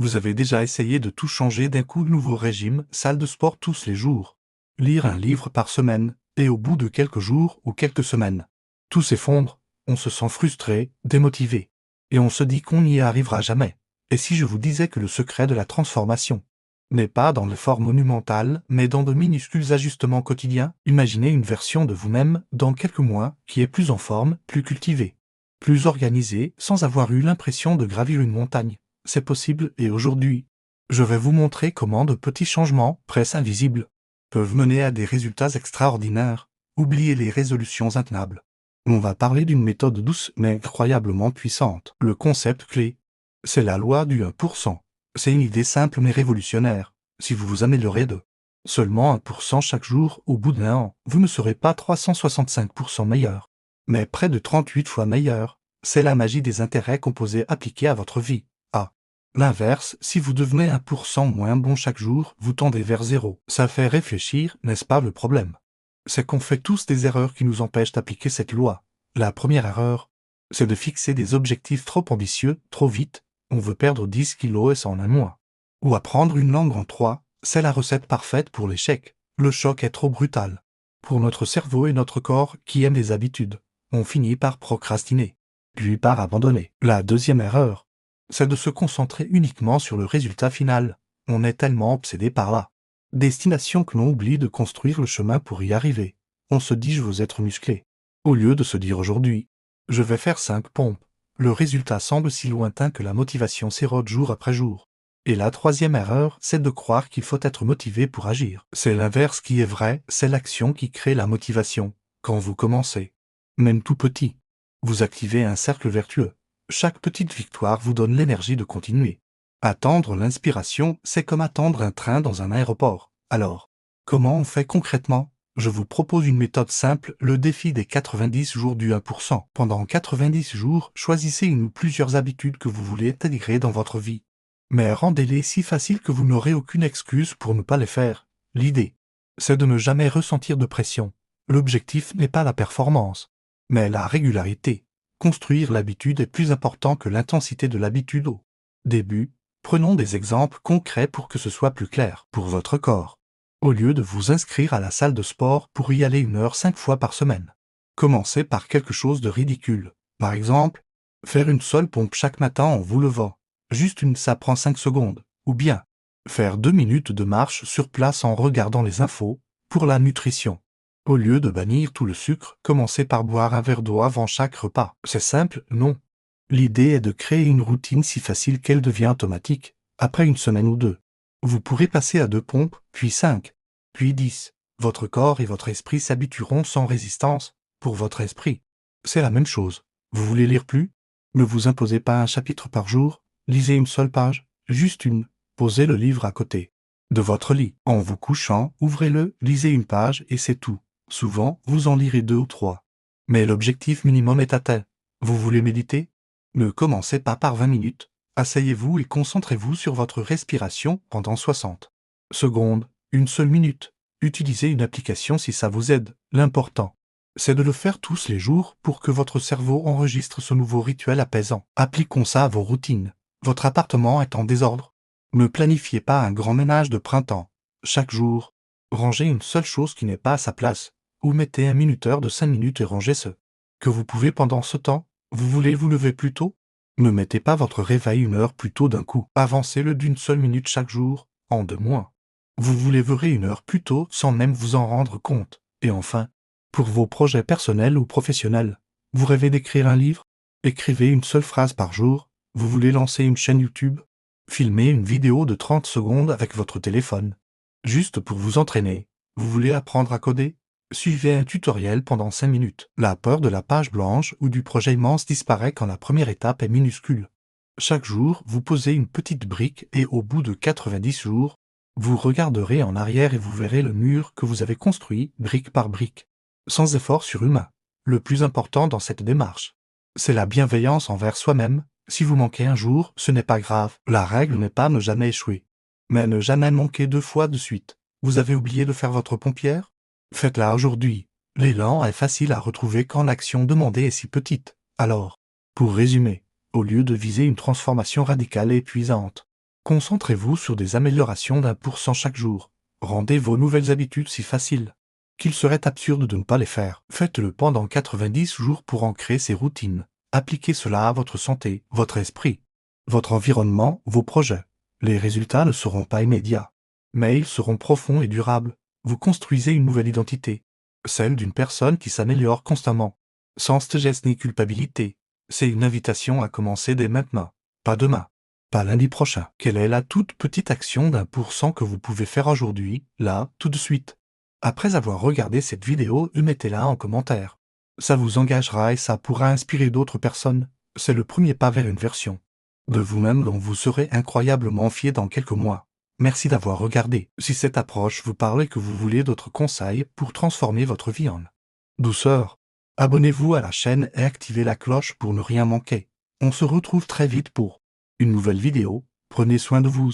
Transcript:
Vous avez déjà essayé de tout changer d'un coup, nouveau régime, salle de sport tous les jours. Lire un livre par semaine, et au bout de quelques jours ou quelques semaines, tout s'effondre, on se sent frustré, démotivé. Et on se dit qu'on n'y arrivera jamais. Et si je vous disais que le secret de la transformation n'est pas dans l'effort monumental, mais dans de minuscules ajustements quotidiens, imaginez une version de vous-même dans quelques mois qui est plus en forme, plus cultivée, plus organisée, sans avoir eu l'impression de gravir une montagne. C'est possible et aujourd'hui, je vais vous montrer comment de petits changements, presque invisibles, peuvent mener à des résultats extraordinaires. Oubliez les résolutions intenables. On va parler d'une méthode douce mais incroyablement puissante. Le concept clé, c'est la loi du 1%. C'est une idée simple mais révolutionnaire. Si vous vous améliorez de seulement 1% chaque jour, au bout d'un an, vous ne serez pas 365% meilleur, mais près de 38 fois meilleur. C'est la magie des intérêts composés appliqués à votre vie. À l'inverse, si vous devenez 1% moins bon chaque jour, vous tendez vers zéro. Ça fait réfléchir, n'est-ce pas le problème? C'est qu'on fait tous des erreurs qui nous empêchent d'appliquer cette loi. La première erreur, c'est de fixer des objectifs trop ambitieux, trop vite. On veut perdre 10 kilos et ça en un mois. Ou apprendre une langue en 3, c'est la recette parfaite pour l'échec. Le choc est trop brutal. Pour notre cerveau et notre corps qui aiment les habitudes, on finit par procrastiner, puis par abandonner. La deuxième erreur, c'est de se concentrer uniquement sur le résultat final. On est tellement obsédé par la destination que l'on oublie de construire le chemin pour y arriver. On se dit je veux être musclé, au lieu de se dire aujourd'hui, je vais faire 5 pompes. Le résultat semble si lointain que la motivation s'érode jour après jour. Et la troisième erreur, c'est de croire qu'il faut être motivé pour agir. C'est l'inverse qui est vrai, c'est l'action qui crée la motivation. Quand vous commencez, même tout petit, vous activez un cercle vertueux. Chaque petite victoire vous donne l'énergie de continuer. Attendre l'inspiration, c'est comme attendre un train dans un aéroport. Alors, comment on fait concrètement? Je vous propose une méthode simple, le défi des 90 jours du 1%. Pendant 90 jours, choisissez une ou plusieurs habitudes que vous voulez intégrer dans votre vie. Mais rendez-les si faciles que vous n'aurez aucune excuse pour ne pas les faire. L'idée, c'est de ne jamais ressentir de pression. L'objectif n'est pas la performance, mais la régularité. Construire l'habitude est plus important que l'intensité de l'habitude au début. Prenons des exemples concrets pour que ce soit plus clair pour votre corps. Au lieu de vous inscrire à la salle de sport pour y aller 1 heure 5 fois par semaine, commencez par quelque chose de ridicule. Par exemple, faire une seule pompe chaque matin en vous levant. Juste une, ça prend 5 secondes. Ou bien, faire 2 minutes de marche sur place en regardant les infos. Pour la nutrition, au lieu de bannir tout le sucre, commencez par boire un verre d'eau avant chaque repas. C'est simple, non? L'idée est de créer une routine si facile qu'elle devient automatique. Après une semaine ou deux, vous pourrez passer à 2 pompes, puis 5, puis 10. Votre corps et votre esprit s'habitueront sans résistance. Pour votre esprit, c'est la même chose. Vous voulez lire plus? Ne vous imposez pas un chapitre par jour, lisez une seule page, juste une. Posez le livre à côté de votre lit. En vous couchant, ouvrez-le, lisez une page et c'est tout. Souvent, vous en lirez 2 ou 3. Mais l'objectif minimum est atteint. Vous voulez méditer? Ne commencez pas par 20 minutes. Asseyez-vous et concentrez-vous sur votre respiration pendant 60 secondes, une seule minute. Utilisez une application si ça vous aide. L'important, c'est de le faire tous les jours pour que votre cerveau enregistre ce nouveau rituel apaisant. Appliquons ça à vos routines. Votre appartement est en désordre. Ne planifiez pas un grand ménage de printemps. Chaque jour, rangez une seule chose qui n'est pas à sa place, ou mettez un minuteur de 5 minutes et rangez ce que vous pouvez pendant ce temps. Vous voulez vous lever plus tôt? Ne mettez pas votre réveil 1 heure plus tôt d'un coup. Avancez-le d'une seule minute chaque jour, en 2 mois. Vous vous lèverez 1 heure plus tôt sans même vous en rendre compte. Et enfin, pour vos projets personnels ou professionnels, vous rêvez d'écrire un livre? Écrivez une seule phrase par jour. Vous voulez lancer une chaîne YouTube? Filmez une vidéo de 30 secondes avec votre téléphone. Juste pour vous entraîner. Vous voulez apprendre à coder? Suivez un tutoriel pendant 5 minutes. La peur de la page blanche ou du projet immense disparaît quand la première étape est minuscule. Chaque jour, vous posez une petite brique et au bout de 90 jours, vous regarderez en arrière et vous verrez le mur que vous avez construit brique par brique, sans effort surhumain. Le plus important dans cette démarche, c'est la bienveillance envers soi-même. Si vous manquez un jour, ce n'est pas grave. La règle n'est pas ne jamais échouer, mais ne jamais manquer 2 fois de suite. Vous avez oublié de faire votre pompière? Faites-la aujourd'hui. L'élan est facile à retrouver quand l'action demandée est si petite. Alors, pour résumer, au lieu de viser une transformation radicale et épuisante, Concentrez-vous sur des améliorations d'1% chaque jour. Rendez vos nouvelles habitudes si faciles qu'il serait absurde de ne pas les faire. Faites-le pendant 90 jours pour ancrer ces routines. Appliquez cela à votre santé, votre esprit, votre environnement, vos projets. Les résultats ne seront pas immédiats, mais ils seront profonds et durables. Vous construisez une nouvelle identité, celle d'une personne qui s'améliore constamment, sans stress ni culpabilité. C'est une invitation à commencer dès maintenant, pas demain, pas lundi prochain. Quelle est la toute petite action d'1% que vous pouvez faire aujourd'hui, là, tout de suite? Après avoir regardé cette vidéo, mettez-la en commentaire. Ça vous engagera et ça pourra inspirer d'autres personnes. C'est le premier pas vers une version de vous-même dont vous serez incroyablement fier dans quelques mois. Merci d'avoir regardé. Si cette approche vous parle et que vous voulez d'autres conseils pour transformer votre vie en douceur, abonnez-vous à la chaîne et activez la cloche pour ne rien manquer. On se retrouve très vite pour une nouvelle vidéo. Prenez soin de vous.